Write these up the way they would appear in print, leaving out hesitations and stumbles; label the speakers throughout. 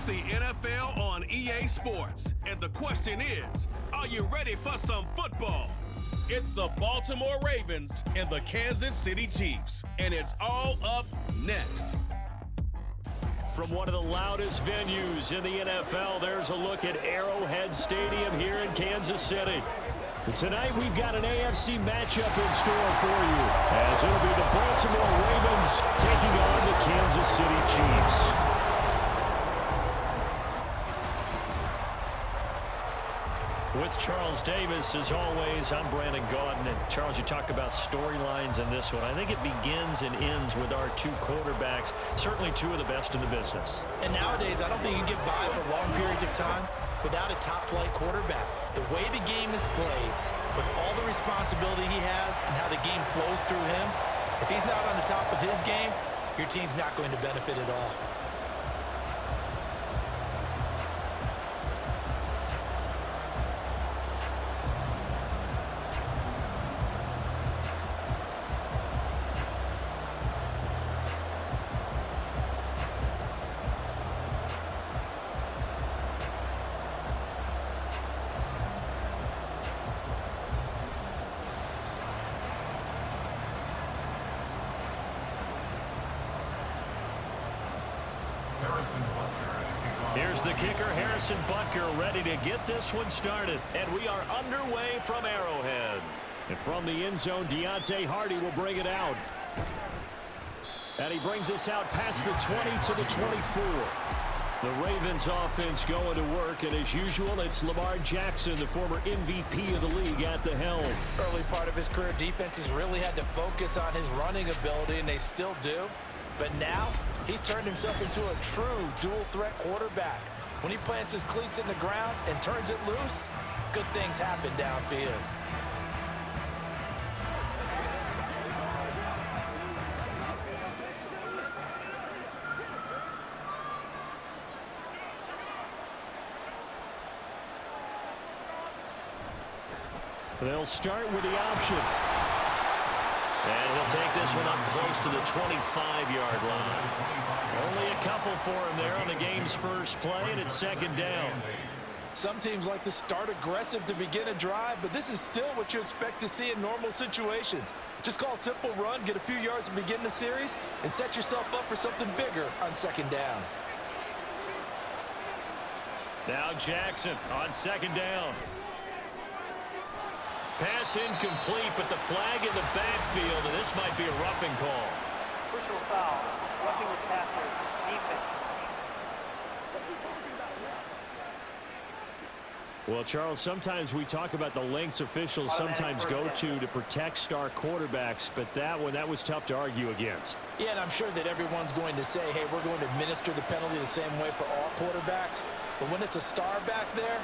Speaker 1: the NFL on EA Sports. And the question is, are you ready for some football? It's the Baltimore Ravens and the Kansas City Chiefs. And it's all up next.
Speaker 2: From one of the loudest venues in the NFL, there's a look at Arrowhead Stadium here in Kansas City. And tonight we've got an AFC matchup in store for you, as it'll be the Baltimore Ravens taking on the Kansas City Chiefs. With Charles Davis, as always, I'm Brandon Gaudin. Charles, you talk about storylines in this one. I think it begins and ends with our two quarterbacks, certainly two of the best in the business.
Speaker 3: And nowadays, I don't think you can get by for long periods of time without a top-flight quarterback. The way the game is played, with all the responsibility he has and how the game flows through him, if he's not on the top of his game, your team's not going to benefit at all.
Speaker 2: Here's the kicker, Harrison Butker, ready to get this one started. And we are underway from Arrowhead. And from the end zone, Deontay Hardy will bring it out. And he brings us out past the 20 to the 24. The Ravens offense going to work, and as usual, it's Lamar Jackson, the former MVP of the league, at the helm.
Speaker 3: Early part of his career, defenses really had to focus on his running ability, and they still do. But now, he's turned himself into a true dual-threat quarterback. When he plants his cleats in the ground and turns it loose, good things happen downfield.
Speaker 2: They'll start with the option. And he'll take this one up close to the 25-yard line. Only a couple for him there on the game's first play, and it's second down.
Speaker 3: Some teams like to start aggressive to begin a drive, but this is still what you expect to see in normal situations. Just call a simple run, get a few yards to begin the series, and set yourself up for something bigger on second down.
Speaker 2: Now Jackson on second down. Pass incomplete, but the flag in the backfield, and this might be a roughing call.
Speaker 4: Personal foul, roughing the passer, defense.
Speaker 2: Well, Charles, sometimes we talk about the lengths officials sometimes go to protect star quarterbacks, but that was tough to argue against.
Speaker 3: Yeah, and I'm sure that everyone's going to say, hey, we're going to administer the penalty the same way for all quarterbacks. But when it's a star back there,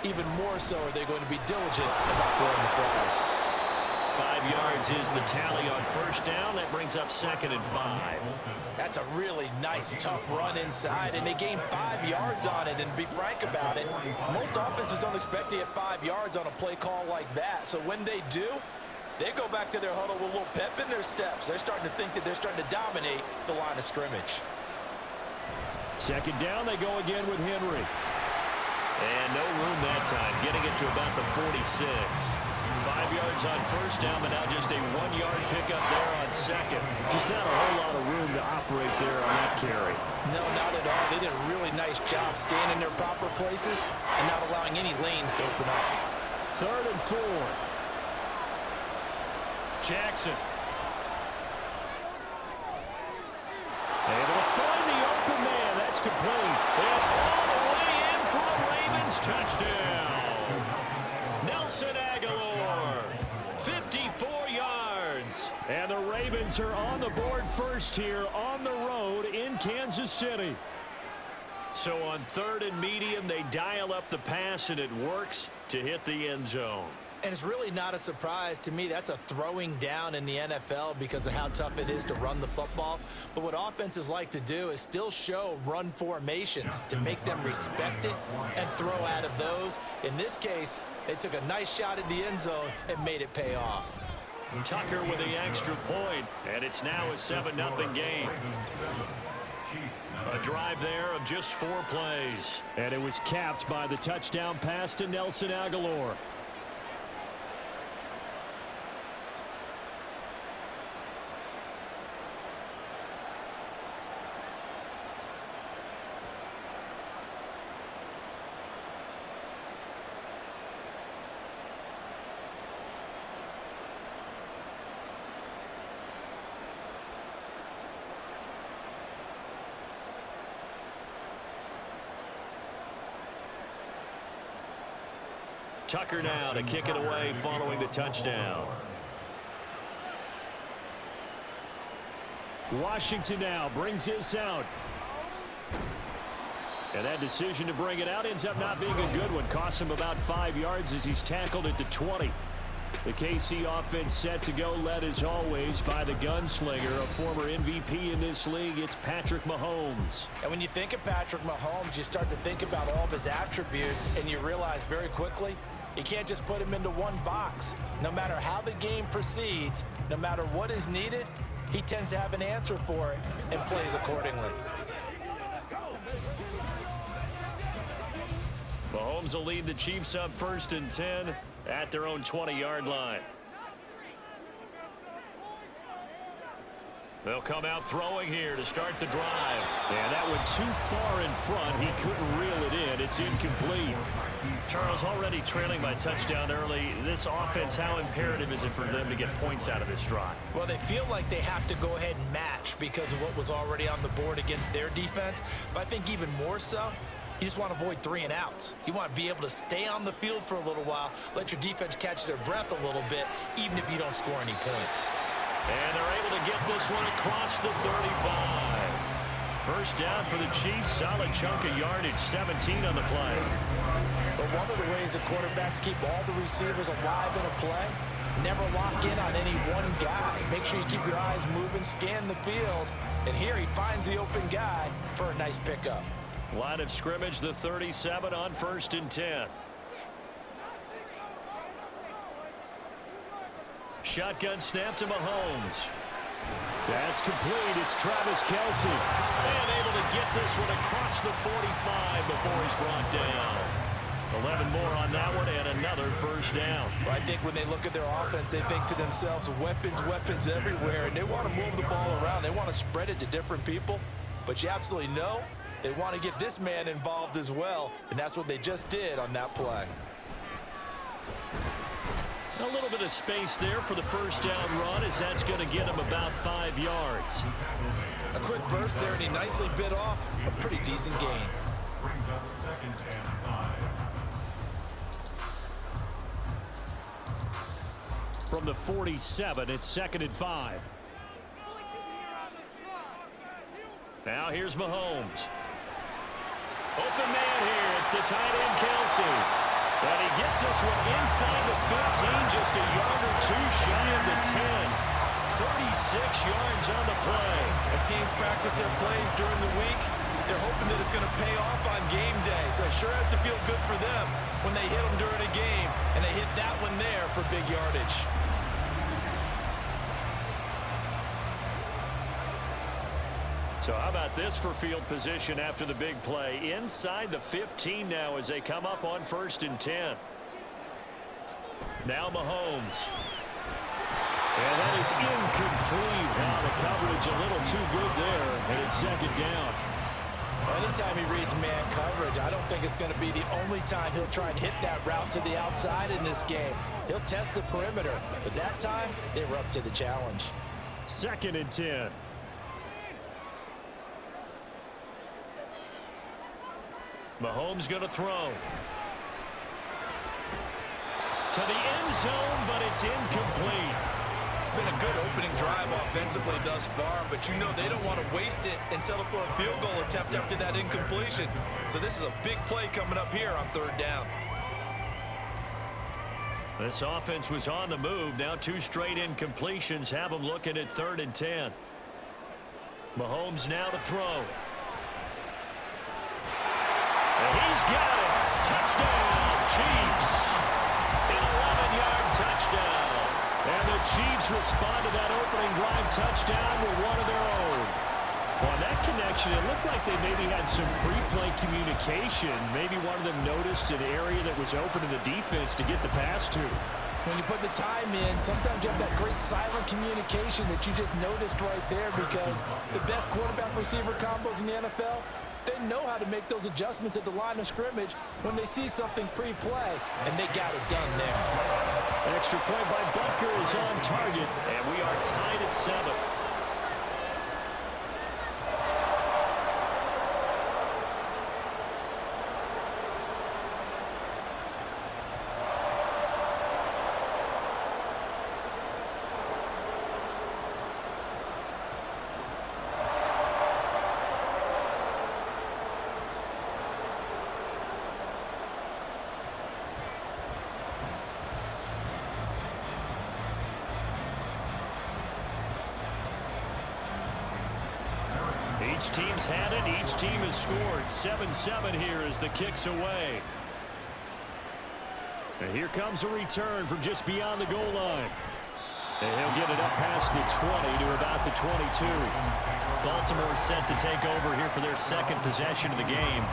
Speaker 3: even more so are they going to be diligent about throwing the flag.
Speaker 2: 5 yards is the tally on first down. That brings up second and 5.
Speaker 3: That's a really nice, tough run inside, and they gained 5 yards on it. And to be frank about it, most offenses don't expect to get 5 yards on a play call like that. So when they do, they go back to their huddle with a little pep in their steps. They're starting to think that they're starting to dominate the line of scrimmage.
Speaker 2: Second down, they go again with Henry. And no room that time, getting it to about the 46. 5 yards on first down, but now just a 1 yard pickup there on second. Just not a whole lot of room to operate there on that carry.
Speaker 3: No, not at all. They did a really nice job staying in their proper places and not allowing any lanes to open up.
Speaker 2: Third and 4. Jackson. Able to find the open man. That's complete. And all the way in for a Ravens touchdown. Nelson Aguilar, 54 yards. And the Ravens are on the board first here on the road in Kansas City. So on third and medium, they dial up the pass, and it works to hit the end zone.
Speaker 3: And it's really not a surprise to me. That's a throwing down in the NFL because of how tough it is to run the football. But what offenses like to do is still show run formations to make them respect it and throw out of those. In this case, they took a nice shot at the end zone and made it pay off.
Speaker 2: Tucker with the extra point, and it's now a 7-0 game. A drive there of just 4 plays.
Speaker 5: And it was capped by the touchdown pass to Nelson Agholor.
Speaker 2: Tucker now to kick it away following the touchdown.
Speaker 5: Washington now brings this out. And that decision to bring it out ends up not being a good one. Costs him about 5 yards as he's tackled at the 20. The KC offense set to go, led as always by the gunslinger, a former MVP in this league. It's Patrick Mahomes.
Speaker 3: And when you think of Patrick Mahomes, you start to think about all of his attributes, and you realize very quickly, you can't just put him into one box. No matter how the game proceeds, no matter what is needed, he tends to have an answer for it and plays accordingly.
Speaker 2: Mahomes will lead the Chiefs up 1st and 10 at their own 20-yard line. They'll come out throwing here to start the drive.
Speaker 5: And that went too far in front. He couldn't reel it in. It's incomplete.
Speaker 2: Charles, already trailing by touchdown early. This offense, how imperative is it for them to get points out of this drive?
Speaker 3: Well, they feel like they have to go ahead and match because of what was already on the board against their defense. But I think even more so, you just want to avoid 3 and outs. You want to be able to stay on the field for a little while, let your defense catch their breath a little bit, even if you don't score any points.
Speaker 2: And they're able to get this one across the 35. First down for the Chiefs. Solid chunk of yardage, 17 on the play.
Speaker 3: But one of the ways the quarterbacks keep all the receivers alive in a play, never lock in on any one guy. Make sure you keep your eyes moving, scan the field. And here he finds the open guy for a nice pickup.
Speaker 2: Line of scrimmage, the 37 on 1st and 10. Shotgun snap to Mahomes.
Speaker 5: That's complete. It's Travis Kelce.
Speaker 2: And able to get this one across the 45 before he's brought down. 11 more on that one and another first down.
Speaker 3: Well, I think when they look at their offense, they think to themselves, weapons everywhere, and they want to move the ball around. They want to spread it to different people, but you absolutely know they want to get this man involved as well, and that's what they just did on that play.
Speaker 2: A little bit of space there for the first down run, as that's going to get him about 5 yards.
Speaker 3: A quick burst there, and he nicely bit off a pretty decent gain.
Speaker 6: Brings up 2nd and 5.
Speaker 5: From the 47, it's 2nd and 5.
Speaker 2: Now here's Mahomes. Open man here. It's the tight end, Kelce. And he gets this one inside the 15, just a yard or 2 shy of the 10. 36 yards on the play.
Speaker 3: When teams practice their plays during the week, they're hoping that it's going to pay off on game day. So it sure has to feel good for them when they hit them during a game, and they hit that one there for big yardage.
Speaker 2: So how about this for field position after the big play? Inside the 15 now as they come up on 1st and 10. Now Mahomes.
Speaker 5: And that is incomplete. Wow, the coverage a little too good there, and it's 2nd down.
Speaker 3: Anytime he reads man coverage, I don't think it's going to be the only time he'll try and hit that route to the outside in this game. He'll test the perimeter, but that time they were up to the challenge.
Speaker 5: 2nd and 10.
Speaker 2: Mahomes going to throw. To the end zone, but it's incomplete.
Speaker 3: It's been a good opening drive offensively thus far, but you know they don't want to waste it and settle for a field goal attempt after that incompletion. So this is a big play coming up here on 3rd down.
Speaker 2: This offense was on the move. Now 2 straight incompletions have them looking at 3rd and 10. Mahomes now to throw. And he's got it. Touchdown, Chiefs. An 11-yard touchdown.
Speaker 5: And the Chiefs respond to that opening drive touchdown with one of their own. Well, on that connection, it looked like they maybe had some pre-play communication. Maybe one of them noticed an area that was open in the defense to get the pass to.
Speaker 3: When you put the time in, sometimes you have that great silent communication that you just noticed right there, because the best quarterback-receiver combos in the NFL, they know how to make those adjustments at the line of scrimmage when they see something pre-play, and they got it done there.
Speaker 5: Extra point by Butker is on target, and we are tied at 7. Each team's had it. Each team has scored. 7-7 here as the kick's away. And here comes a return from just beyond the goal line. And he'll get it up past the 20 to about the 22.
Speaker 2: Baltimore set to take over here for their second possession of the game.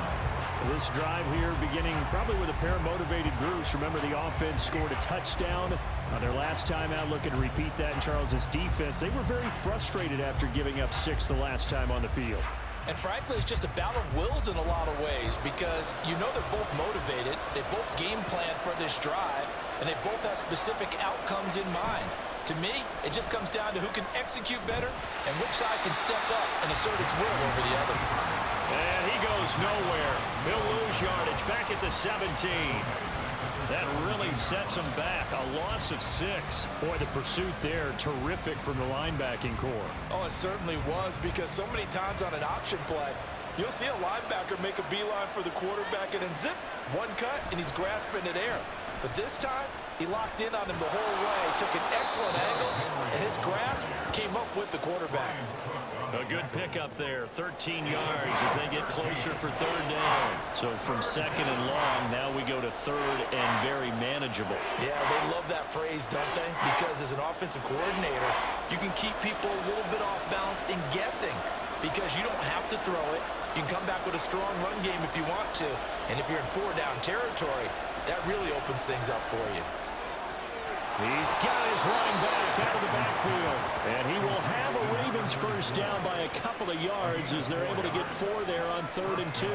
Speaker 5: This drive here beginning probably with a pair of motivated groups. Remember, the offense scored a touchdown on their last time out. Looking to repeat that in Charles's defense. They were very frustrated after giving up 6 the last time on the field.
Speaker 3: And frankly, it's just a battle of wills in a lot of ways, because you know they're both motivated, they both game plan for this drive, and they both have specific outcomes in mind. To me, it just comes down to who can execute better and which side can step up and assert its will over the other.
Speaker 2: And he goes nowhere. He'll lose yardage back at the 17. That really sets him back. A loss of 6.
Speaker 5: Boy, the pursuit there, terrific from the linebacking core.
Speaker 3: Oh, it certainly was, because so many times on an option play, you'll see a linebacker make a beeline for the quarterback and then zip, one cut, and he's grasping at air. But this time, he locked in on him the whole way, took an excellent angle, and his grasp came up with the quarterback.
Speaker 2: A good pickup there, 13 yards as they get closer for 3rd down. So from 2nd and long, now we go to 3rd and very manageable.
Speaker 3: Yeah, they love that phrase, don't they? Because as an offensive coordinator, you can keep people a little bit off balance and guessing, because you don't have to throw it. You can come back with a strong run game if you want to. And if you're in 4-down territory, that really opens things up for you.
Speaker 5: He's got his running back out of the backfield. And he will have a Ravens first down by a couple of yards as they're able to get 4 there on 3rd and 2.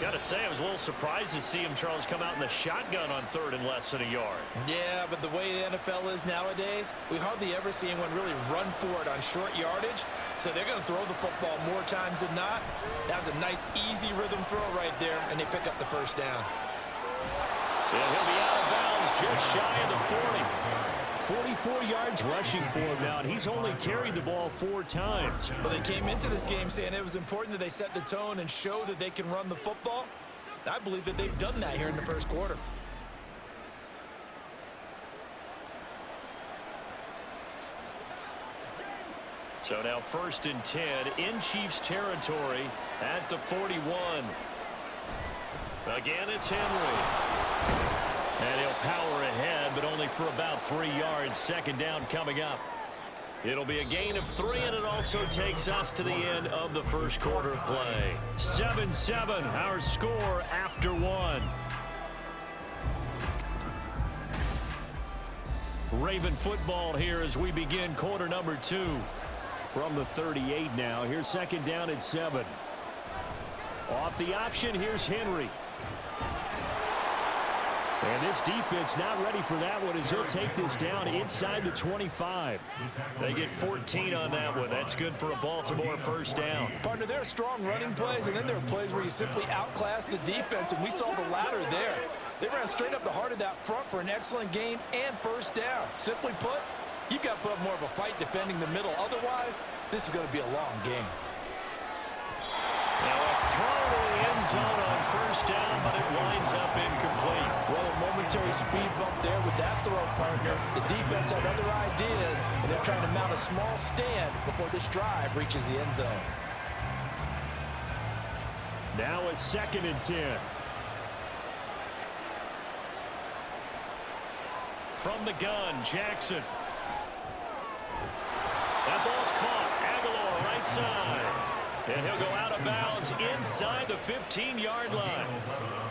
Speaker 2: Gotta say, I was a little surprised to see him, Charles, come out in the shotgun on 3rd and less than a yard.
Speaker 3: Yeah, but the way the NFL is nowadays, we hardly ever see anyone really run for it on short yardage. So they're going to throw the football more times than not. That was a nice, easy rhythm throw right there, and they pick up the first down.
Speaker 2: And he'll be out of bounds just shy of the 40.
Speaker 5: 44 yards rushing for him now, and he's only carried the ball 4 times.
Speaker 3: Well, they came into this game saying it was important that they set the tone and show that they can run the football. I believe that they've done that here in the first quarter.
Speaker 2: So now 1st and 10 in Chiefs territory at the 41. Again, it's Henry. And he'll power ahead, but only for about 3 yards. 2nd down coming up. It'll be a gain of 3, and it also takes us to the end of the first quarter of play. 7-7, our score after 1. Raven football here as we begin quarter number 2.
Speaker 5: From the 38 now, here's 2nd down at 7. Off the option, here's Henry. And this defense not ready for that one as he'll take this down inside the 25.
Speaker 2: They get 14 on that one. That's good for a Baltimore first down.
Speaker 3: Partner, there are strong running plays, and then there are plays where you simply outclass the defense, and we saw the latter there. They ran straight up the heart of that front for an excellent gain and first down. Simply put, you've got to put up more of a fight defending the middle. Otherwise, this is going to be a long game.
Speaker 2: Now a throw to the end zone on first down, but it winds up incomplete.
Speaker 3: Well, a momentary speed bump there with that throw, partner. The defense had other ideas, and they're trying to mount a small stand before this drive reaches the end zone.
Speaker 5: Now a 2nd and 10.
Speaker 2: From the gun, Jackson. That ball's caught. Aguilar right side. And he'll go out of bounds inside the 15-yard line.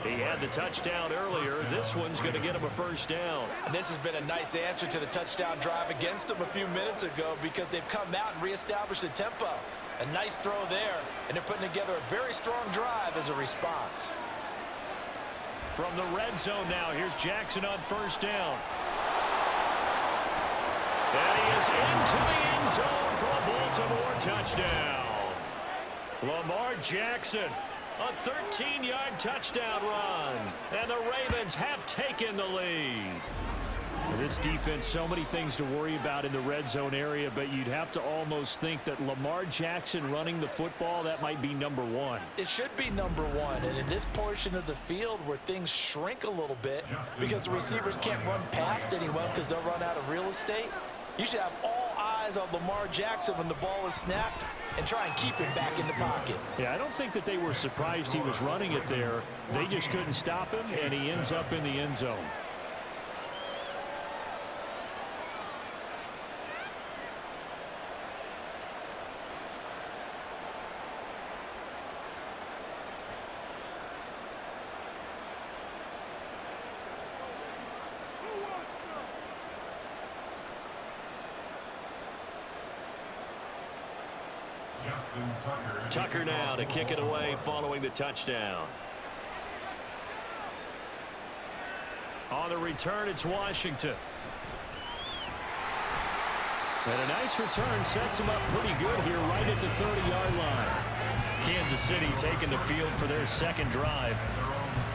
Speaker 2: He had the touchdown earlier. This one's going to get him a first down.
Speaker 3: And this has been a nice answer to the touchdown drive against them a few minutes ago because they've come out and reestablished the tempo. A nice throw there, and they're putting together a very strong drive as a response.
Speaker 2: From the red zone now, here's Jackson on first down. And he is into the end zone for a Baltimore touchdown. Lamar Jackson, a 13-yard touchdown run. And the Ravens have taken the lead.
Speaker 5: This defense, so many things to worry about in the red zone area, but you'd have to almost think that Lamar Jackson running the football, that might be number one.
Speaker 3: It should be number one, and in this portion of the field where things shrink a little bit because the receivers can't run past anyone because they'll run out of real estate, you should have all eyes on Lamar Jackson when the ball is snapped and try and keep him back in the pocket.
Speaker 5: Yeah, I don't think that they were surprised he was running it there. They just couldn't stop him, and he ends up in the end zone.
Speaker 2: Tucker now to kick it away following the touchdown. On the return, it's Washington.
Speaker 5: And a nice return sets him up pretty good here right at the 30-yard line.
Speaker 2: Kansas City taking the field for their second drive.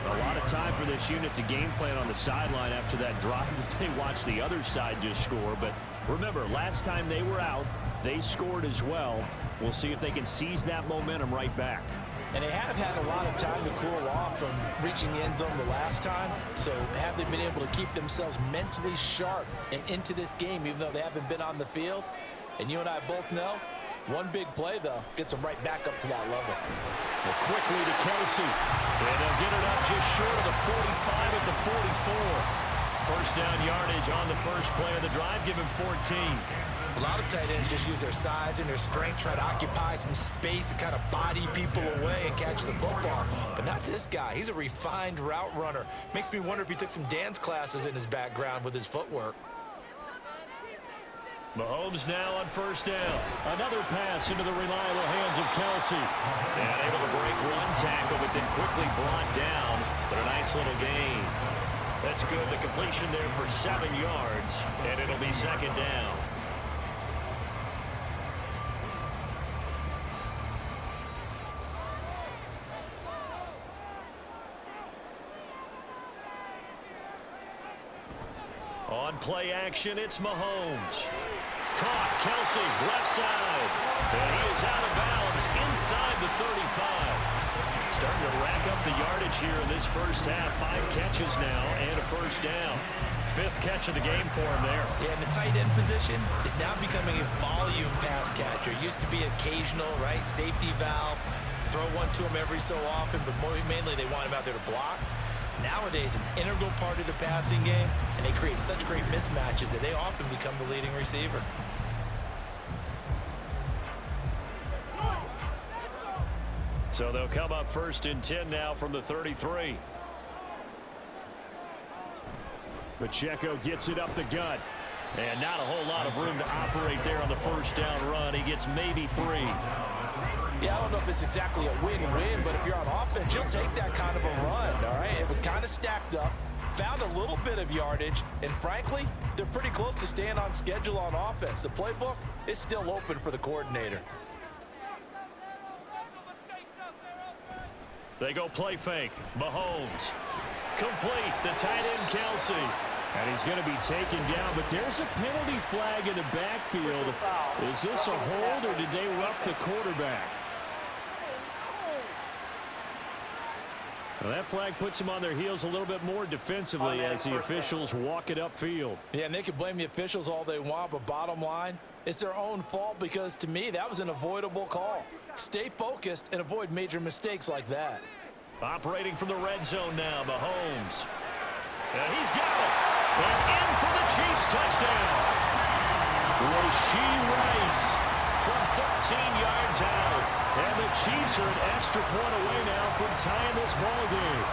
Speaker 5: A lot of time for this unit to game plan on the sideline after that drive if they watch the other side just score. But remember, last time they were out, they scored as well. We'll see if they can seize that momentum right back.
Speaker 3: And they have had a lot of time to cool off from reaching the end zone the last time. So have they been able to keep themselves mentally sharp and into this game even though they haven't been on the field? And you and I both know, one big play, though, gets them right back up to that level.
Speaker 2: Well, quickly to Kelsey. And they'll get it up just short of the 45 at the 44. First down yardage on the first play of the drive. Give him 14.
Speaker 3: A lot of tight ends just use their size and their strength, try to occupy some space and kind of body people away and catch the football. But not this guy. He's a refined route runner. Makes me wonder if he took some dance classes in his background with his footwork.
Speaker 2: Mahomes now on first down. Another pass into the reliable hands of Kelsey. And able to break one tackle, but then quickly brought down. But a nice little gain. That's good. The completion there for 7 yards. And it'll be second down. On play action, it's Mahomes. Caught, Kelsey, left side. And he is out of bounds inside the 35. Starting to rack up the yardage here in this first half. 5 catches now and a first down. 5th catch of the game for him there.
Speaker 3: Yeah, and the tight end position is now becoming a volume pass catcher. Used to be occasional, right? Safety valve. Throw one to him every so often, but mainly they want him out there to block. Nowadays, an integral part of the passing game, and they create such great mismatches that they often become the leading receiver.
Speaker 2: So they'll come up 1st and 10 now from the 33.
Speaker 5: Pacheco gets it up the gut.
Speaker 2: And not a whole lot of room to operate there on the first down run. He gets maybe 3.
Speaker 3: Yeah, I don't know if it's exactly a win-win, but if you're on offense, you'll take that kind of a run, all right? It was kind of stacked up, found a little bit of yardage, and frankly, they're pretty close to staying on schedule on offense. The playbook is still open for the coordinator.
Speaker 2: They go play fake. Mahomes. Complete. The tight end, Kelsey.
Speaker 5: And he's going to be taken down, but there's a penalty flag in the backfield. Is this a hold, or did they rough the quarterback? Well, that flag puts them on their heels a little bit more defensively as the officials walk it upfield.
Speaker 3: Yeah, and they can blame the officials all they want, but bottom line, it's their own fault because, to me, that was an avoidable call. Stay focused and avoid major mistakes like that.
Speaker 2: Operating from the red zone now, Mahomes. And he's got it. And in for the Chiefs touchdown. Rashee Rice from 13 yards out. And the
Speaker 5: are an extra point away now from tying this ball game.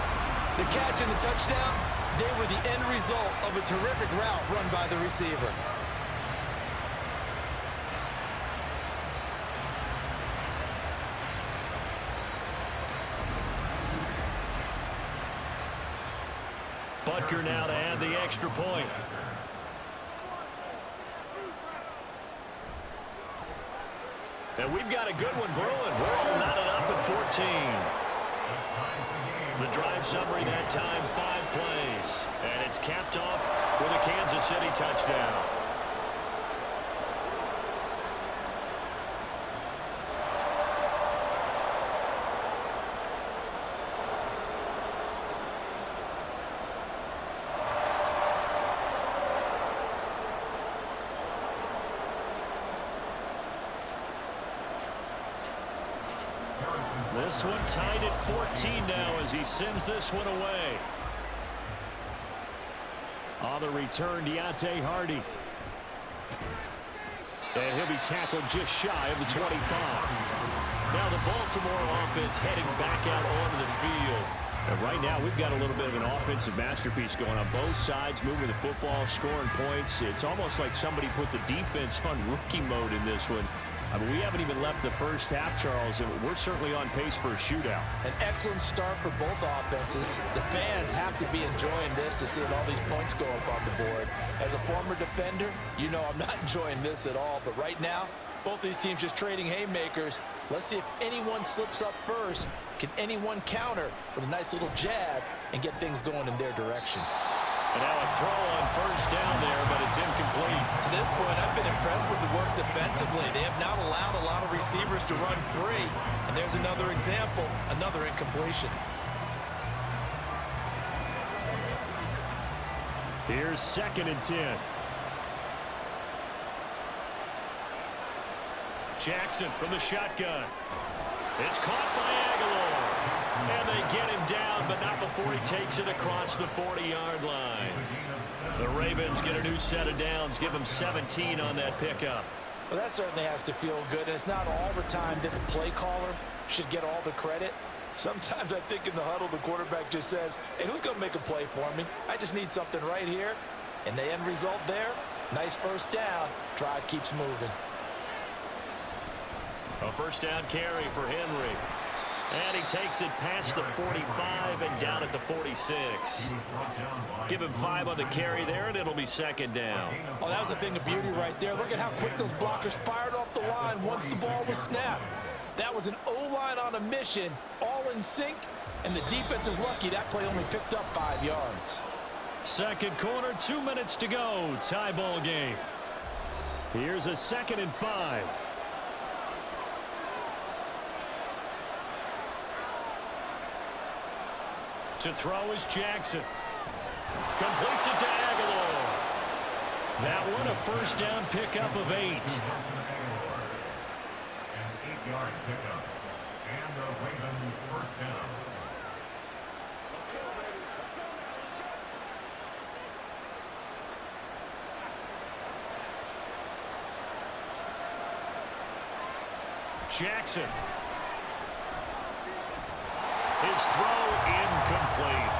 Speaker 3: The catch and the touchdown, they were the end result of a terrific route run by the receiver.
Speaker 5: Butker now to add the extra point. And we've got a good one brewing. We're all knotted up at 14. The drive summary that time, 5 plays. And it's capped off with a Kansas City touchdown. This one tied at 14 now as he sends this one away. On the return, Deontay Hardy. And he'll be tackled just shy of the 25. Now the Baltimore offense heading back out onto the field. And right now we've got a little bit of an offensive masterpiece going on both sides, moving the football, scoring points. It's almost like somebody put the defense on rookie mode in this one. I mean, we haven't even left the first half, Charles, and we're certainly on pace for a shootout.
Speaker 3: An excellent start for both offenses. The fans have to be enjoying this to see all these points go up on the board. As a former defender, you know I'm not enjoying this at all. But right now, both these teams just trading haymakers. Let's see if anyone slips up first. Can anyone counter with a nice little jab and get things going in their direction?
Speaker 5: And now a throw on first down there, but it's incomplete.
Speaker 3: To this point, I've been impressed with the work defensively. They have not allowed a lot of receivers to run free. And there's another example, another incompletion.
Speaker 5: Here's 2nd and 10. Jackson from the shotgun. It's caught by Aguilar. And they get him down, but not before he takes it across the 40-yard line. The Ravens get a new set of downs, give them 17 on that pickup.
Speaker 3: Well, that certainly has to feel good. And it's not all the time that the play caller should get all the credit. Sometimes I think in the huddle, the quarterback just says, hey, who's going to make a play for me? I just need something right here. And the end result there, nice first down. Drive keeps moving.
Speaker 5: A first down carry for Henry. And he takes it past the 45 and down at the 46. Give him 5 on the carry there, and it'll be 2nd down.
Speaker 3: Oh, that was a thing of beauty right there. Look at how quick those blockers fired off the line once the ball was snapped. That was an O-line on a mission, all in sync, and the defense is lucky that play only picked up 5 yards.
Speaker 5: Second quarter, 2 minutes to go. Tie ball game. Here's a 2nd and 5. To throw is Jackson. Completes it to Aguilar. That one a first down pickup of 8.
Speaker 6: An 8-yard pickup. And the Ravens first down.
Speaker 5: Jackson. His throw incomplete.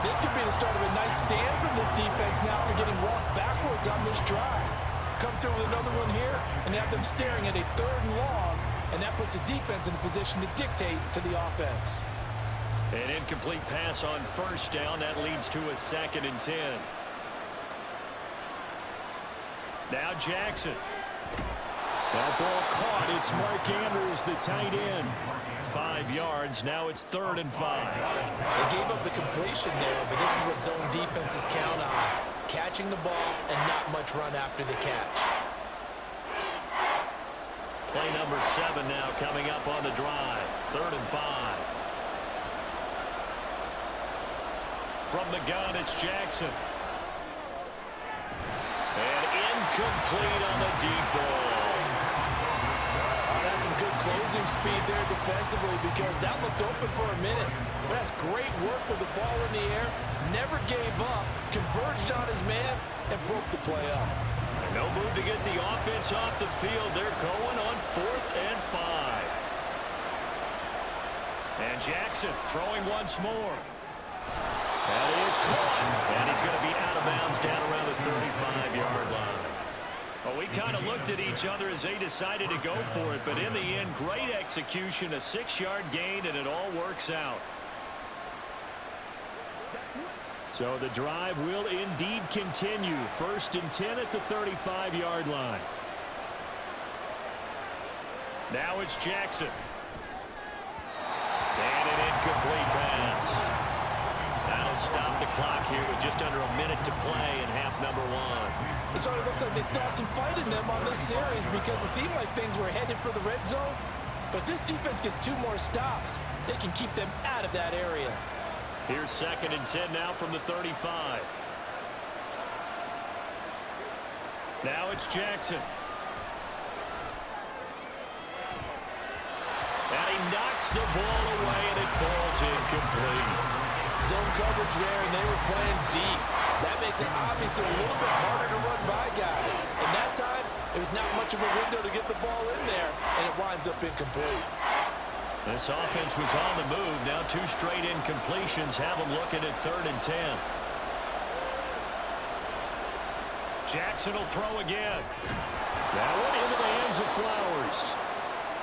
Speaker 3: This could be the start of a nice stand from this defense now after getting walked backwards on this drive. Come through with another one here and have them staring at a 3rd and long, and that puts the defense in a position to dictate to the offense.
Speaker 5: An incomplete pass on first down. That leads to a 2nd and 10. Now Jackson. That ball caught. It's Mark Andrews, the tight end. 5 yards. Now it's 3rd and 5.
Speaker 3: They gave up the completion there, but this is what zone defenses count on. Catching the ball and not much run after the catch.
Speaker 5: Play number 7 now coming up on the drive. 3rd and 5. From the gun, it's Jackson. And incomplete on the deep ball.
Speaker 3: That's some good closing speed there defensively because that looked open for a minute. But that's great work with the ball in the air. Never gave up, converged on his man, and broke the play up.
Speaker 5: No move to get the offense off the field. They're going on 4th and 5. And Jackson throwing once more. That is caught. And he's going to be out of bounds down around the 35-yard line. Well, we kind of looked at each other as they decided to go for it, but in the end, great execution, a 6-yard gain, and it all works out. So the drive will indeed continue. 1st and 10 at the 35-yard line. Now it's Jackson. And an incomplete pass. That'll stop the clock here with just under a minute to play in half number 1.
Speaker 3: It sort of looks like they still have some fight in them on this series because it seemed like things were headed for the red zone. But this defense gets 2 more stops. They can keep them out of that area.
Speaker 5: Here's 2nd and 10 now from the 35. Now it's Jackson. And he knocks the ball away, and it falls incomplete.
Speaker 3: Zone coverage there, and they were playing deep. That makes it obviously a little bit harder to run by guys. And that time, it was not much of a window to get the ball in there, and it winds up incomplete.
Speaker 5: This offense was on the move. Now 2 straight incompletions have them looking at 3rd and 10. Jackson will throw again. That one into the hands of Flowers.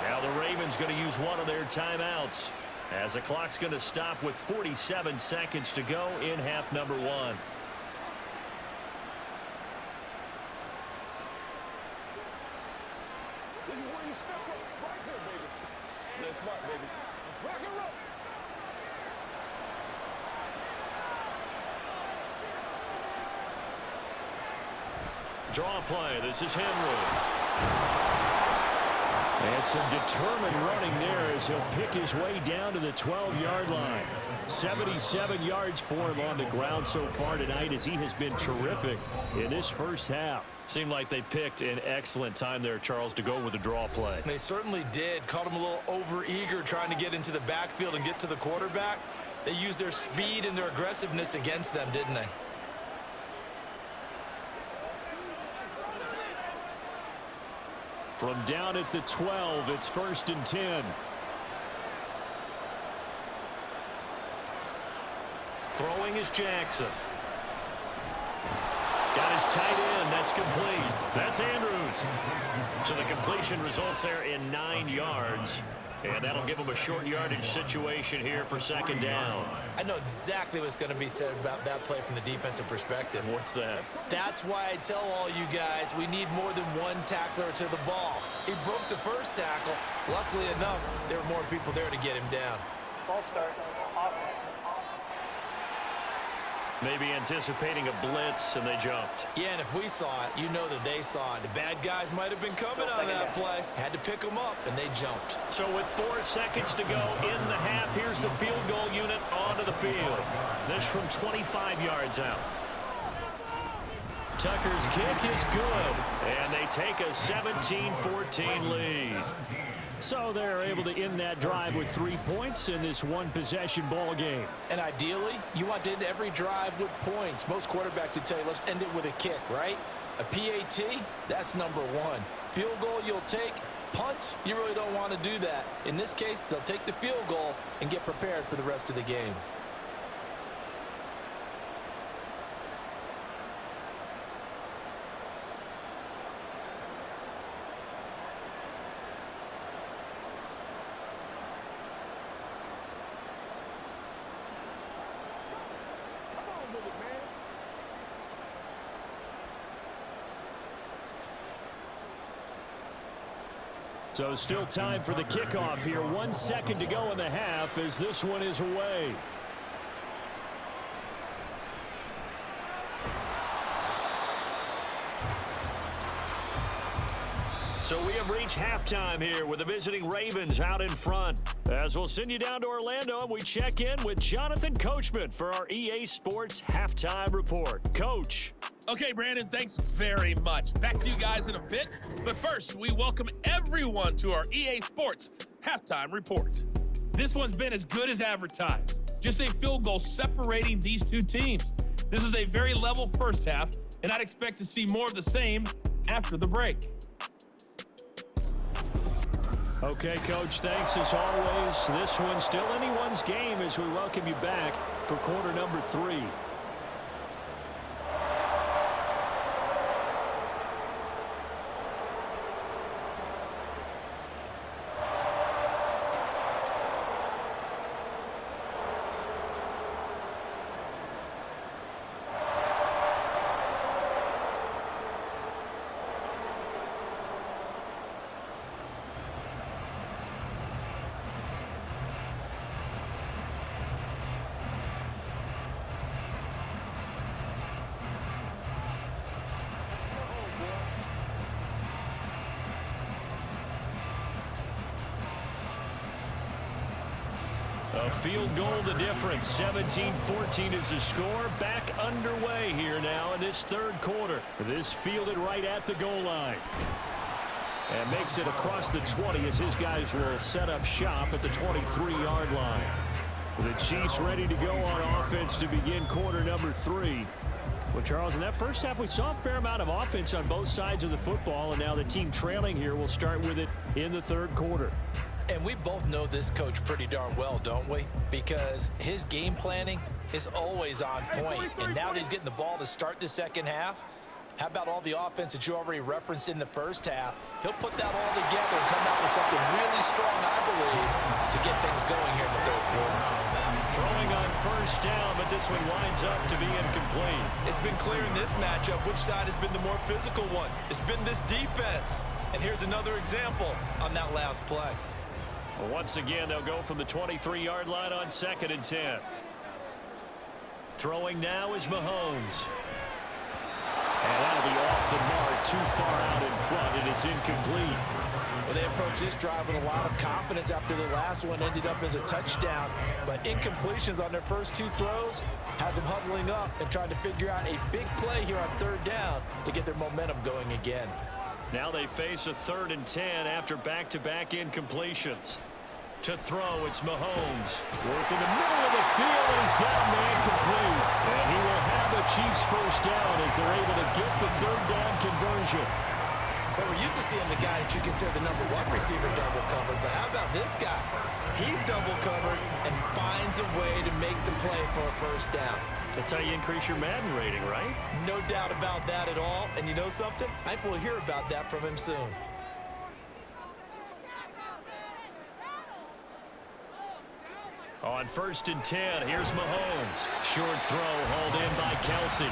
Speaker 5: Now the Ravens going to use one of their timeouts as the clock's going to stop with 47 seconds to go in half number 1.
Speaker 7: This is where you step up right here, baby. Let's rock, baby. Let's rock and roll.
Speaker 5: Draw play. This is Henry. And some determined running there as he'll pick his way down to the 12-yard line. 77 yards for him on the ground so far tonight as he has been terrific in this first half. Seemed like they picked an excellent time there, Charles, to go with the draw play.
Speaker 3: They certainly did. Caught him a little over-eager trying to get into the backfield and get to the quarterback. They used their speed and their aggressiveness against them, didn't they?
Speaker 5: From down at the 12, it's 1st and 10. Throwing is Jackson. Got his tight end. That's complete. That's Andrews. So the completion results there in 9 yards. And that'll give him a short yardage situation here for 2nd down.
Speaker 3: I know exactly what's going to be said about that play from the defensive perspective.
Speaker 5: What's that?
Speaker 3: That's why I tell all you guys we need more than one tackler to the ball. He broke the first tackle. Luckily enough, there were more people there to get him down.
Speaker 4: Ball start. Offense.
Speaker 5: Maybe anticipating a blitz, and they jumped.
Speaker 3: Yeah, and if we saw it, you know that they saw it. The bad guys might have been coming on that play. Had to pick them up, and they jumped.
Speaker 5: So with 4 seconds to go in the half, here's the field goal unit onto the field. This from 25 yards out. Tucker's kick is good, and they take a 17-14 lead. So they're able to end that drive with 3 points in this one-possession ball game.
Speaker 3: And ideally, you want to end every drive with points. Most quarterbacks would tell you, let's end it with a kick, right? A PAT, that's number 1. Field goal you'll take. Punts, you really don't want to do that. In this case, they'll take the field goal and get prepared for the rest of the game.
Speaker 5: So still time for the kickoff here. 1 second to go in the half as this one is away. So we have reached halftime here with the visiting Ravens out in front. As we'll send you down to Orlando and we check in with Jonathan Coachman for our EA Sports Halftime Report. Coach.
Speaker 8: Okay, Brandon, thanks very much. Back to you guys in a bit. But first, we welcome everyone to our EA Sports Halftime Report. This one's been as good as advertised. Just a field goal separating these two teams. This is a very level first half, and I'd expect to see more of the same after the break.
Speaker 5: Okay, Coach, thanks as always. This one's still anyone's game as we welcome you back for quarter number 3. A field goal the difference. 17-14 is the score. Back underway here now in this third quarter. This fielded right at the goal line. And makes it across the 20 as his guys will set up shop at the 23-yard line. The Chiefs ready to go on offense to begin quarter number 3. Well, Charles, in that first half, we saw a fair amount of offense on both sides of the football, and now the team trailing here will start with it in the third quarter.
Speaker 3: And we both know this coach pretty darn well, don't we? Because his game planning is always on point. And now that he's getting the ball to start the second half, how about all the offense that you already referenced in the first half? He'll put that all together and come out with something really strong, I believe, to get things going here in the third quarter.
Speaker 5: Throwing on first down, but this one winds up to be incomplete.
Speaker 3: It's been clear in this matchup which side has been the more physical one. It's been this defense. And here's another example on that last play.
Speaker 5: Once again, they'll go from the 23-yard line on 2nd and 10. Throwing now is Mahomes. And that'll be off the mark, too far out in front, and it's incomplete.
Speaker 3: Well, they approached this drive with a lot of confidence after the last one ended up as a touchdown. But incompletions on their first 2 throws has them huddling up and trying to figure out a big play here on 3rd down to get their momentum going again.
Speaker 5: Now they face a 3rd and 10 after back-to-back incompletions. To throw, it's Mahomes. Working the middle of the field, and he's got a man complete. And he will have the Chiefs first down as they're able to get the 3rd down conversion.
Speaker 3: Well, we're used to seeing the guy that you consider the number 1 receiver double covered, but how about this guy? He's double covered and finds a way to make the play for a first down.
Speaker 5: That's how you increase your Madden rating, right?
Speaker 3: No doubt about that at all. And you know something? I think we'll hear about that from him soon.
Speaker 5: On 1st and 10, here's Mahomes. Short throw hauled in by Kelsey.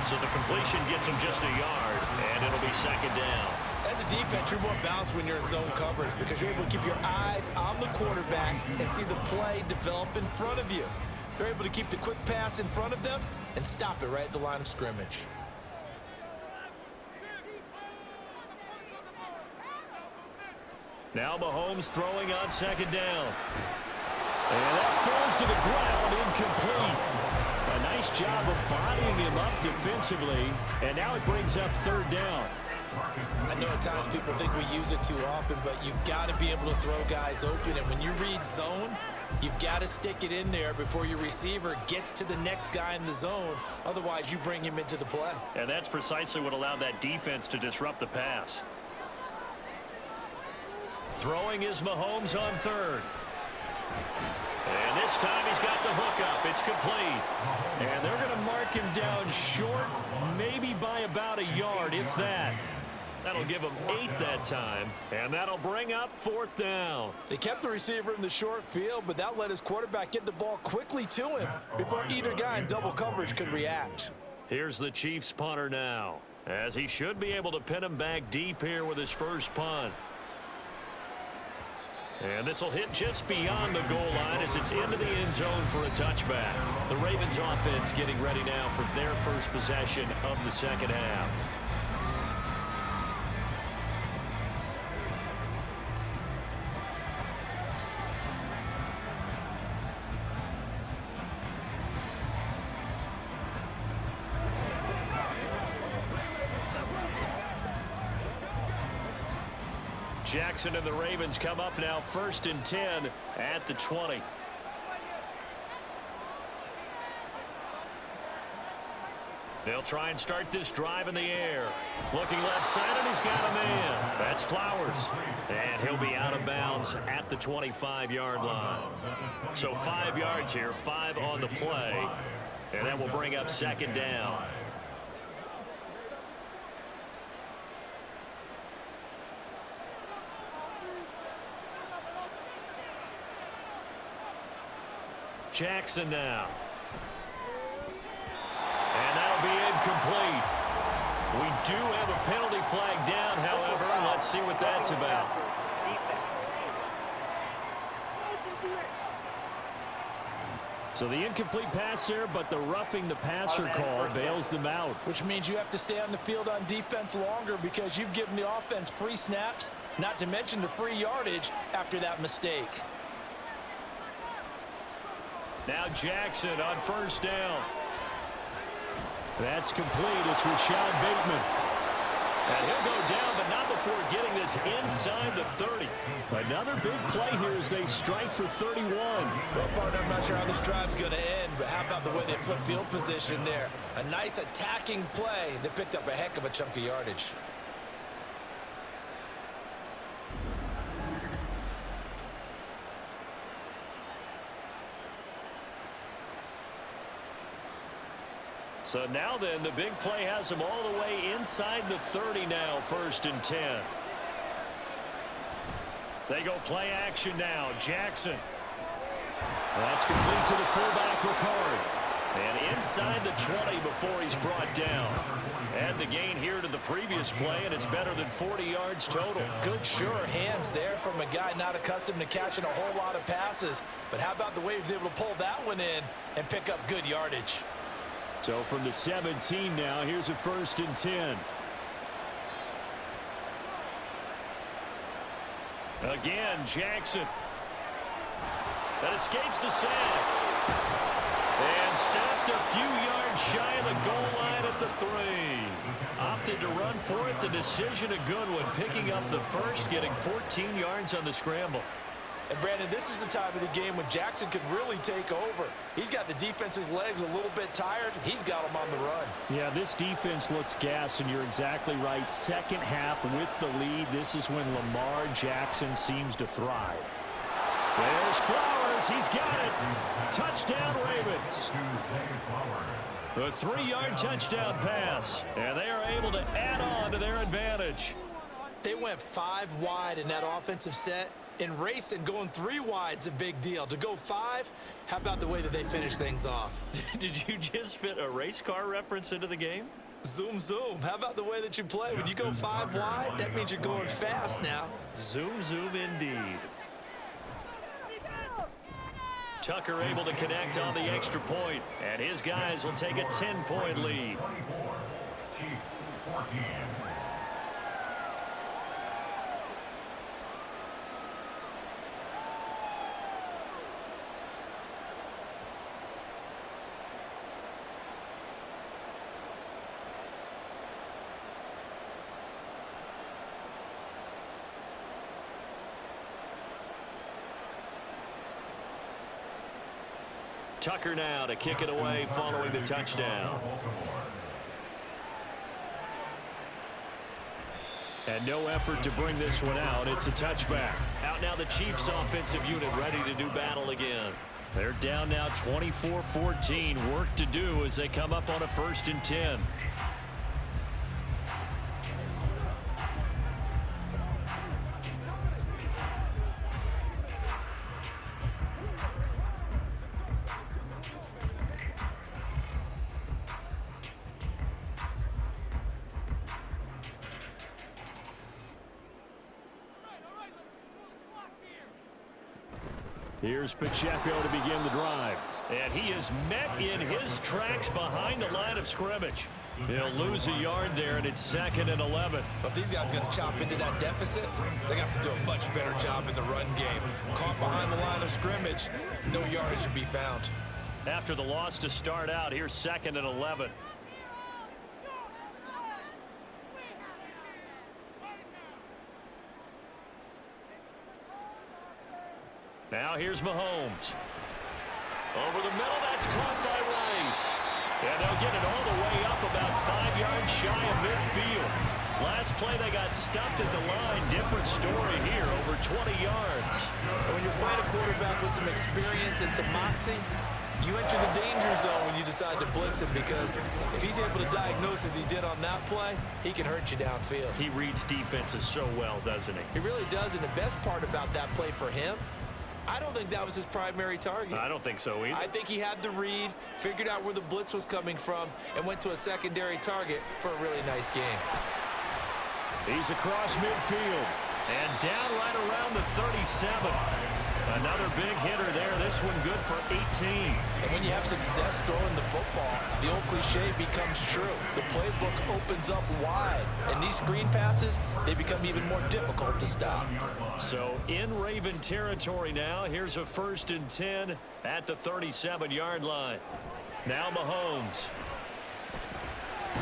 Speaker 5: So the completion gets him just a yard, and it'll be 2nd down.
Speaker 3: As a defense, you're more balanced when you're in zone coverage because you're able to keep your eyes on the quarterback and see the play develop in front of you. They're able to keep the quick pass in front of them and stop it right at the line of scrimmage.
Speaker 5: Now Mahomes throwing on 2nd down. And that falls to the ground, incomplete. A nice job of bodying him up defensively, and now it brings up 3rd down.
Speaker 3: I know at times people think we use it too often, but you've got to be able to throw guys open, and when you read zone, you've got to stick it in there before your receiver gets to the next guy in the zone. Otherwise, you bring him into the play.
Speaker 5: And that's precisely what allowed that defense to disrupt the pass. Throwing is Mahomes on 3rd. And this time he's got the hook up. It's complete. And they're going to mark him down short, maybe by about a yard, if that. That'll give him 8 that time, and that'll bring up 4th down.
Speaker 3: They kept the receiver in the short field, but that let his quarterback get the ball quickly to him before either guy in double coverage could react.
Speaker 5: Here's the Chiefs punter now, as he should be able to pin him back deep here with his first punt. And this will hit just beyond the goal line as it's into the end zone for a touchback. The Ravens offense getting ready now for their first possession of the second half. Jackson and the Ravens come up now 1st and 10 at the 20. They'll try and start this drive in the air. Looking left side, and he's got a man. That's Flowers. And he'll be out of bounds at the 25-yard line. So 5 yards here, 5 on the play. And that will bring up second down. Jackson now. And that'll be incomplete. We do have a penalty flag down, however. Let's see what that's about. So the incomplete pass there, but the roughing the passer call bails them out.
Speaker 3: Which means you have to stay on the field on defense longer because you've given the offense free snaps, not to mention the free yardage after that mistake.
Speaker 5: Now Jackson on first down. That's complete. It's Rashad Bateman. And he'll go down, but not before getting this inside the 30. Another big play here as they strike for 31.
Speaker 3: Well, partner, I'm not sure how this drive's going to end, but how about the way they flip field position there? A nice attacking play that picked up a heck of a chunk of yardage.
Speaker 5: So now then, the big play has them all the way inside the 30 now, 1st and 10. They go play action now. Jackson. That's complete to the fullback, Ricard. And inside the 20 before he's brought down. Add the gain here to the previous play, and it's better than 40 yards total.
Speaker 3: Good, sure hands there from a guy not accustomed to catching a whole lot of passes. But how about the way he was able to pull that one in and pick up good yardage?
Speaker 5: So from the 17 now, here's a 1st and 10. Again, Jackson. That escapes the sack. And stopped a few yards shy of the goal line at the 3. Opted to run for it. The decision a good one. Picking up the first, getting 14 yards on the scramble.
Speaker 3: And Brandon, this is the time of the game when Jackson could really take over. He's got the defense's legs a little bit tired. He's got them on the run.
Speaker 5: Yeah, this defense looks gassed, and you're exactly right. Second half with the lead, this is when Lamar Jackson seems to thrive. There's Flowers. He's got it. Touchdown, Ravens. A 3-yard touchdown pass, and they are able to add on to their advantage.
Speaker 3: They went 5 wide in that offensive set. In racing, going 3 wide's a big deal. To go 5, how about the way that they finish things off?
Speaker 5: Did you just fit a race car reference into the game?
Speaker 3: Zoom, zoom. How about the way that you play? When you go 5 wide, that means you're going fast now.
Speaker 5: Zoom, zoom indeed. Tucker able to connect on the extra point, and his guys will take a 10-point lead.
Speaker 6: Chiefs 14.
Speaker 5: Tucker now to kick it away following the touchdown. And no effort to bring this one out. It's a touchback. Out now the Chiefs offensive unit ready to do battle again. They're down now 24-14. Work to do as they come up on a 1st and 10. Here's Pacheco to begin the drive. And he is met in his tracks behind the line of scrimmage. He'll lose a yard there, and it's 2nd and 11.
Speaker 3: But if these guys are going to chop into that deficit, they got to do a much better job in the run game. Caught behind the line of scrimmage, no yardage to be found.
Speaker 5: After the loss to start out, here's 2nd and 11. Now here's Mahomes. Over the middle, that's caught by Rice. And they'll get it all the way up about 5 yards shy of midfield. Last play, they got stuffed at the line. Different story here, over 20 yards.
Speaker 3: And when you're playing a quarterback with some experience and some moxie, you enter the danger zone when you decide to blitz him, because if he's able to diagnose as he did on that play, he can hurt you downfield.
Speaker 5: He reads defenses so well, doesn't he?
Speaker 3: He really does, and the best part about that play for him, I don't think that was his primary target.
Speaker 5: I don't think so either.
Speaker 3: I think he had the read, figured out where the blitz was coming from, and went to a secondary target for a really nice game.
Speaker 5: He's across midfield and down right around the 37. Another big hitter there. This one good for 18.
Speaker 3: And when you have success throwing the football, the old cliche becomes true. The playbook opens up wide, and these screen passes, they become even more difficult to stop.
Speaker 5: So in Raven territory now, here's a 1st and 10 at the 37-yard line. Now Mahomes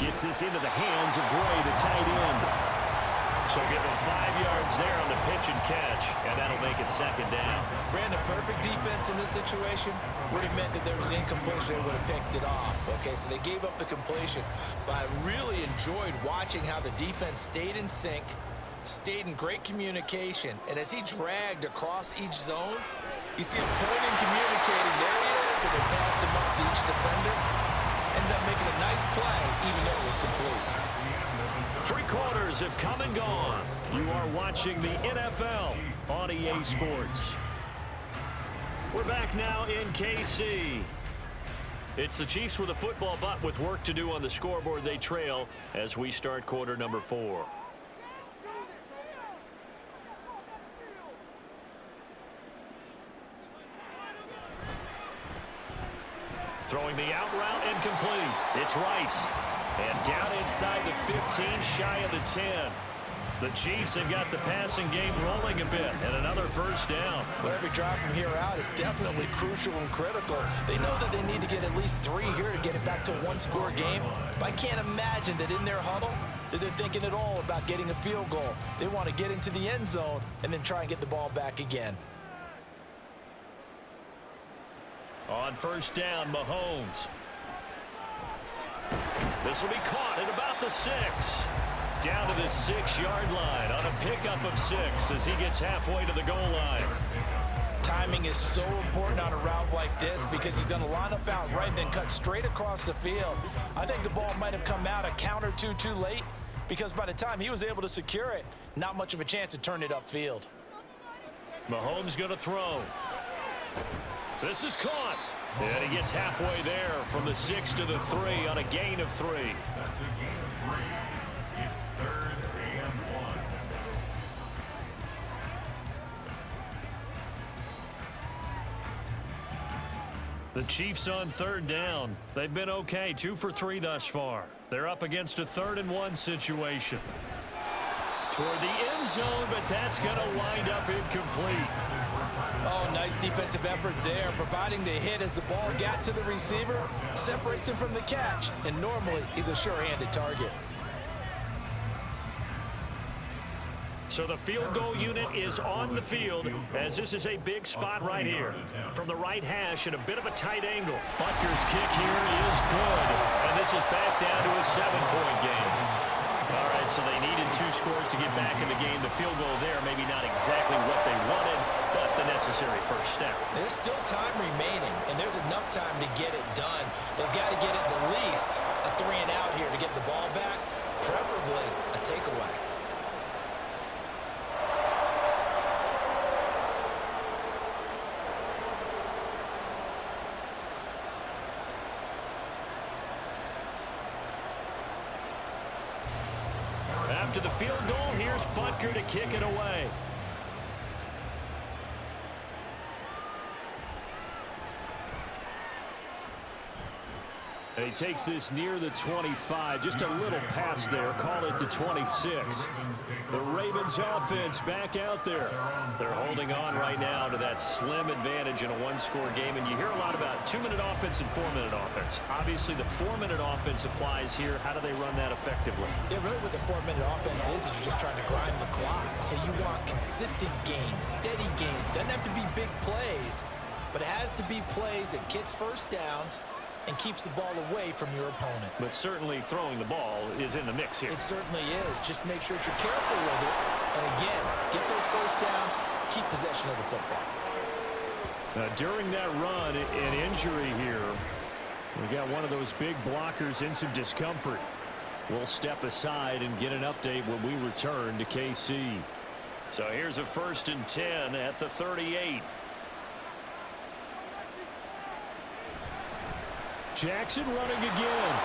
Speaker 5: gets this into the hands of Gray, the tight end. So give him 5 yards there on the pitch and catch, and that'll make it 2nd down.
Speaker 3: Brandon, perfect defense in this situation would have meant that there was an incompletion. They would have picked it off. Okay, so they gave up the completion, but I really enjoyed watching how the defense stayed in sync, stayed in great communication, and as he dragged across each zone, you see him pointing, communicating. There he is, and they passed him up to each defender. Ended up making a nice play, even though it was complete.
Speaker 5: 3 quarters have come and gone. You are watching the NFL on EA Sports. We're back now in KC. It's the Chiefs with a football, but with work to do on the scoreboard. They trail as we start quarter number 4. Throwing the out route and complete. It's Rice. And down inside the 15, shy of the 10. The Chiefs have got the passing game rolling a bit, and another 1st down.
Speaker 3: Well, every drive from here out is definitely crucial and critical. They know that they need to get at least 3 here to get it back to a 1-score game. But I can't imagine that in their huddle that they're thinking at all about getting a field goal. They want to get into the end zone and then try and get the ball back again.
Speaker 5: On 1st down, Mahomes. This will be caught at about the 6. Down to the 6-yard line on a pickup of 6 as he gets halfway to the goal line.
Speaker 3: Timing is so important on a route like this because he's going to line up out right and then cut straight across the field. I think the ball might have come out a count or two too late because by the time he was able to secure it, not much of a chance to turn it upfield.
Speaker 5: Mahomes going to throw. This is caught. And he gets halfway there from the 6 to the 3 on a gain of 3.
Speaker 6: That's a gain of 3. It's 3rd and 1.
Speaker 5: The Chiefs on 3rd down. They've been okay, 2 for 3 thus far. They're up against a 3rd and 1 situation. Toward the end zone, but that's going to wind up incomplete.
Speaker 3: Oh, nice defensive effort there, providing the hit as the ball got to the receiver, separates him from the catch, and normally he's a sure-handed target.
Speaker 5: So the field goal unit is on the field as this is a big spot right here. From the right hash at a bit of a tight angle. Butker's kick here is good, and this is back down to a 7-point game. All right, so they needed 2 scores to get back in the game. The field goal there, maybe not exactly what they wanted, but the necessary 1st step.
Speaker 3: There's still time remaining, and there's enough time to get it done. They've got to get at the least a 3-and-out here to get the ball back, preferably a takeaway.
Speaker 5: After the field goal, here's Butker to kick it away. And he takes this near the 25. Just a little pass there. Call it the 26. The Ravens offense back out there. They're holding on right now to that slim advantage in a 1-score game. And you hear a lot about 2-minute offense and 4-minute offense. Obviously, the 4-minute offense applies here. How do they run that effectively?
Speaker 3: Yeah, really what the 4-minute offense is you're just trying to grind the clock. So you want consistent gains, steady gains. Doesn't have to be big plays, but it has to be plays that gets 1st downs and keeps the ball away from your opponent.
Speaker 5: But certainly throwing the ball is in the mix here.
Speaker 3: It certainly is. Just make sure that you're careful with it. And again, get those first downs, keep possession of the football.
Speaker 5: During that run, an injury here. We got one of those big blockers in some discomfort. We'll step aside and get an update when we return to KC. So here's a 1st and 10 at the 38. Jackson running again.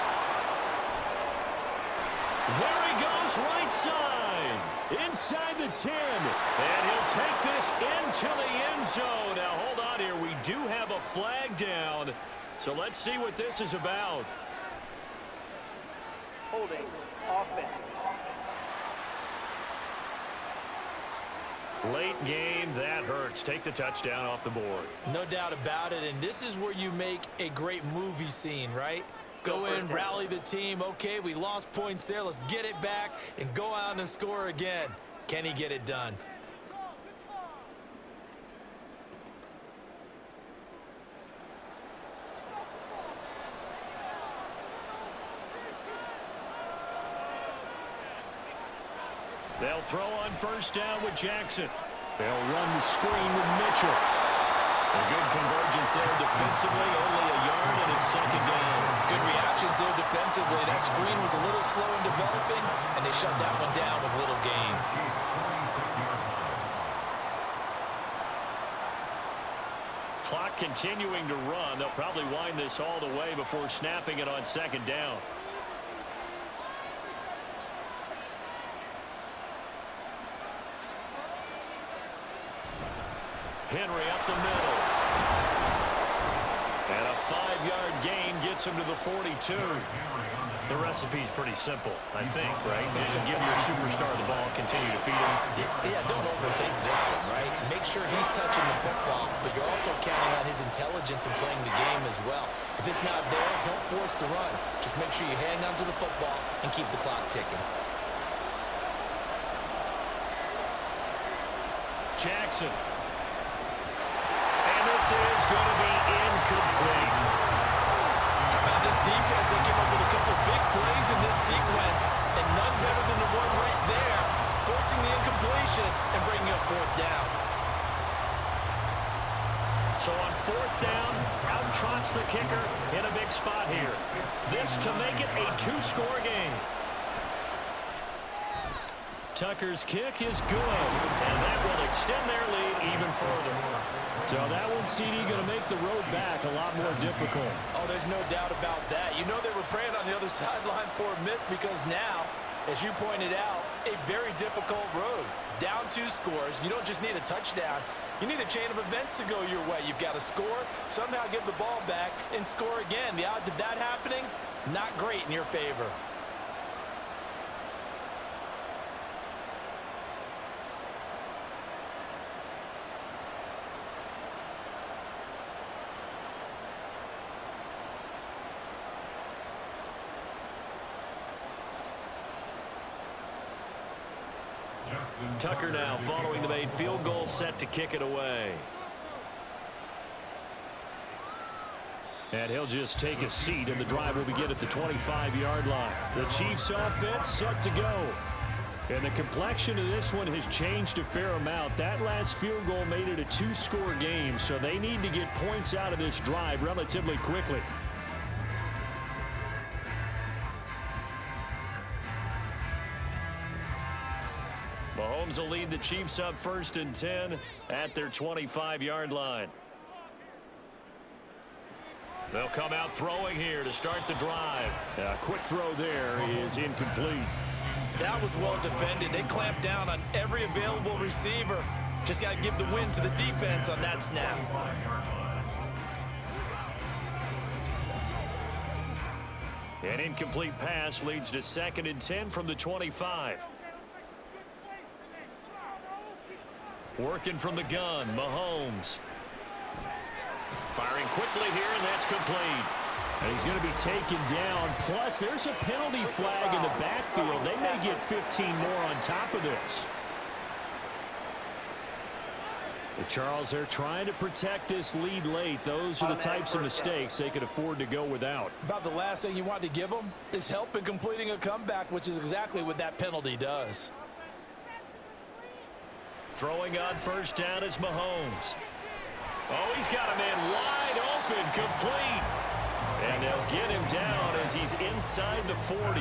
Speaker 5: There he goes, right side. Inside the 10. And he'll take this into the end zone. Now, hold on here. We do have a flag down. So let's see what this is about.
Speaker 4: Holding. Offense.
Speaker 5: Late game, that hurts. Take the touchdown off the board.
Speaker 3: No doubt about it, and this is where you make a great movie scene, right? Go in, rally the team. Okay, we lost points there. Let's get it back and go out and score again. Can he get it done?
Speaker 5: They'll throw on 1st down with Jackson. They'll run the screen with Mitchell. A good convergence there defensively, only a yard, and it's 2nd down.
Speaker 3: Good reactions there defensively. That screen was a little slow in developing, and they shut that one down with little gain.
Speaker 5: Clock continuing to run. They'll probably wind this all the way before snapping it on 2nd down. Henry up the middle. And a 5-yard gain gets him to the 42. The recipe's pretty simple, I think, right? Just give your superstar the ball, continue to feed him.
Speaker 3: Yeah, don't overthink this one, right? Make sure he's touching the football, but you're also counting on his intelligence in playing the game as well. If it's not there, don't force the run. Just make sure you hang on to the football and keep the clock ticking.
Speaker 5: Jackson. This is going to be incomplete.
Speaker 3: How about this defense? They came up with a couple big plays in this sequence, and none better than the one right there, forcing the incompletion and bringing up 4th down.
Speaker 5: So on 4th down, out trots the kicker in a big spot here. This to make it a 2-score game. Tucker's kick is good, and that will extend their lead even further. So that one, CD, going to make the road back a lot more difficult.
Speaker 3: Oh, there's no doubt about that. You know they were praying on the other sideline for a miss because now, as you pointed out, a very difficult road. Down 2 scores. You don't just need a touchdown. You need a chain of events to go your way. You've got to score, somehow get the ball back, and score again. The odds of that happening, not great in your favor.
Speaker 5: Tucker now following the made field goal, set to kick it away. And he'll just take a seat, and the drive will begin at the 25-yard line. The Chiefs offense set to go. And the complexion of this one has changed a fair amount. That last field goal made it a 2-score game, so they need to get points out of this drive relatively quickly. Mahomes will lead the Chiefs up 1st and 10 at their 25-yard line. They'll come out throwing here to start the drive. A quick throw there is incomplete.
Speaker 3: That was well defended. They clamped down on every available receiver. Just got to give the win to the defense on that snap.
Speaker 5: An incomplete pass leads to 2nd and 10 from the 25. Working from the gun, Mahomes. Firing quickly here, and that's complete. And he's going to be taken down. Plus, there's a penalty flag in the backfield. They may get 15 more on top of this. Charles, they're trying to protect this lead late. Those are the types of mistakes they could afford to go without.
Speaker 3: About the last thing you want to give them is help in completing a comeback, which is exactly what that penalty does.
Speaker 5: Throwing on first down is Mahomes. Oh, he's got a man wide open, complete. And they'll get him down as he's inside the 40.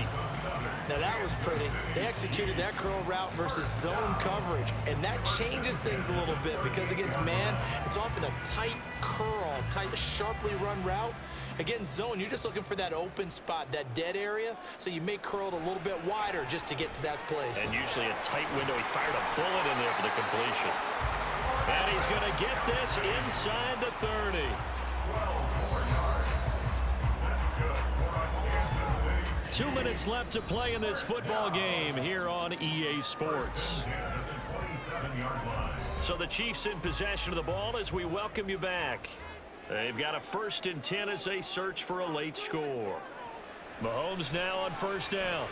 Speaker 3: Now that was pretty. They executed that curl route versus zone coverage, and that changes things a little bit because against man, it's often a tight curl, tight, sharply run route. Against zone, you're just looking for that open spot, that dead area, so you may curl it a little bit wider just to get to that place.
Speaker 5: And usually a tight window. He fired a bullet in there for the completion. And he's going to get this inside the 30. 2 minutes left to play in this football game here on EA Sports. So the Chiefs in possession of the ball as we welcome you back. They've got a 1st and 10 as they search for a late score. Mahomes now on first down.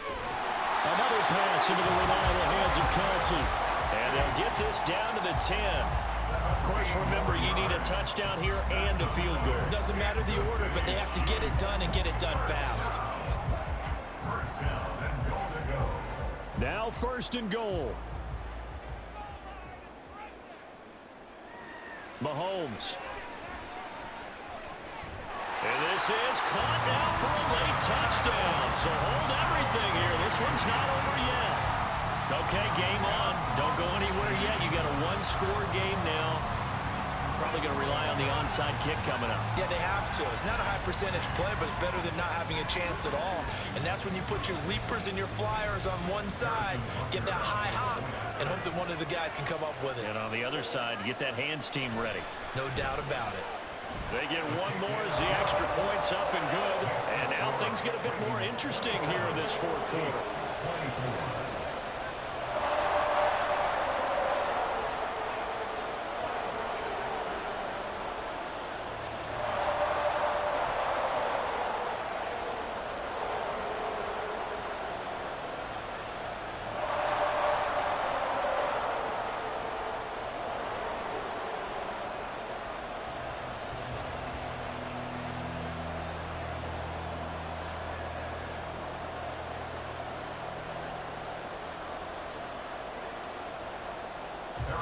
Speaker 5: Another pass into the reliable hands of Kelsey. And they'll get this down to the 10. Of course, remember, you need a touchdown here and a field goal.
Speaker 3: Doesn't matter the order, but they have to get it done and get it done fast.
Speaker 5: Now 1st and goal. Mahomes. And this is caught now for a late touchdown. So hold everything here. This one's not over yet. Okay, game on. Don't go anywhere yet. You got a 1-score game now. Probably going to rely on the onside kick coming up.
Speaker 3: Yeah, they have to. It's not a high percentage play, but it's better than not having a chance at all. And that's when you put your leapers and your flyers on one side, get that high hop, and hope that one of the guys can come up with it.
Speaker 5: And on the other side, get that hands team ready.
Speaker 3: No doubt about it.
Speaker 5: They get one more as the extra point's up and good. And now things get a bit more interesting here in this 4th quarter.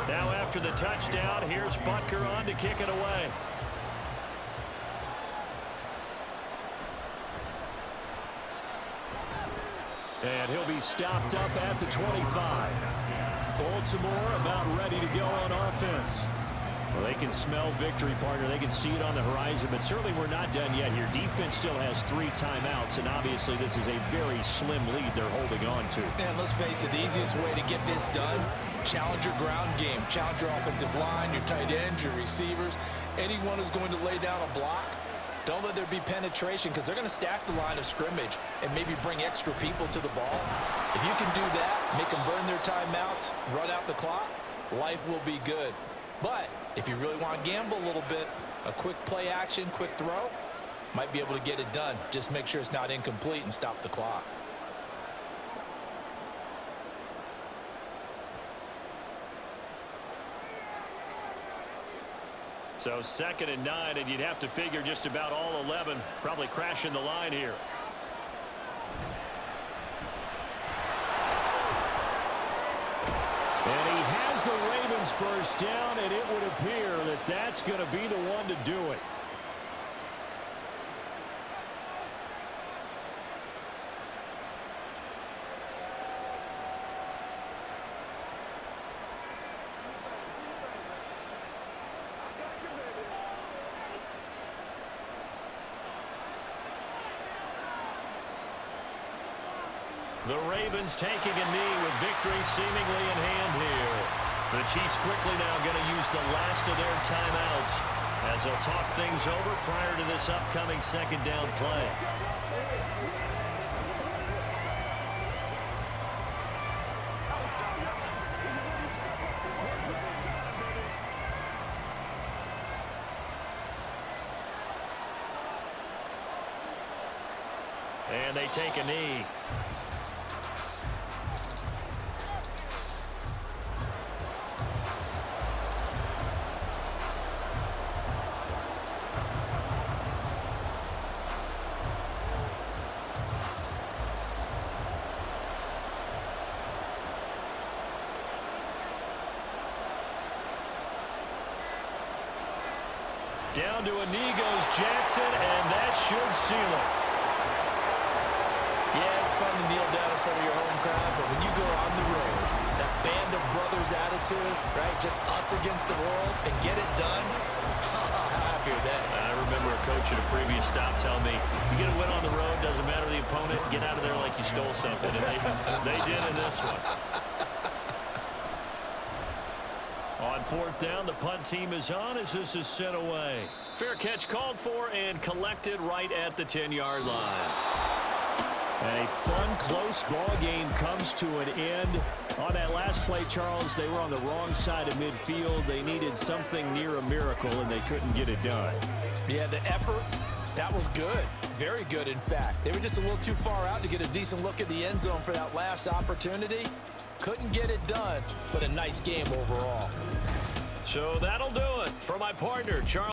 Speaker 5: Now after the touchdown, here's Butker on to kick it away. And he'll be stopped up at the 25. Baltimore about ready to go on offense. Well, they can smell victory, partner. They can see it on the horizon, but certainly we're not done yet here. Defense still has 3 timeouts, and obviously this is a very slim lead they're holding on to.
Speaker 3: And let's face it, the easiest way to get this done, challenge your ground game. Challenge your offensive line, your tight ends, your receivers, anyone who's going to lay down a block. Don't let there be penetration because they're going to stack the line of scrimmage and maybe bring extra people to the ball. If you can do that, make them burn their timeouts, run out the clock, life will be good. But if you really want to gamble a little bit, a quick play action, quick throw, might be able to get it done. Just make sure it's not incomplete and stop the clock.
Speaker 5: So 2nd and 9, and you'd have to figure just about all 11 probably crashing the line here. And he has the Ravens first down, and it would appear that that's going to be the one to do it. The Ravens taking a knee with victory seemingly in hand here. The Chiefs quickly now going to use the last of their timeouts as they'll talk things over prior to this upcoming 2nd down play. And they take a knee. Down to a knee goes Jackson, and that should seal it.
Speaker 3: Yeah, it's fun to kneel down in front of your home crowd, but when you go on the road, that band of brothers attitude, right, just us against the world, and get it done, how happy are they?
Speaker 5: I remember a coach at a previous stop telling me, you get a win on the road, doesn't matter the opponent, get out of there like you stole something, and they did in this one. On fourth down, the punt team is on as this is sent away. Fair catch called for and collected right at the 10-yard line. A fun, close ball game comes to an end. On that last play, Charles, they were on the wrong side of midfield. They needed something near a miracle, and they couldn't get it done.
Speaker 3: Yeah, the effort, that was good. Very good, in fact. They were just a little too far out to get a decent look at the end zone for that last opportunity. Couldn't get it done, but a nice game overall.
Speaker 5: So that'll do it for my partner, Charles.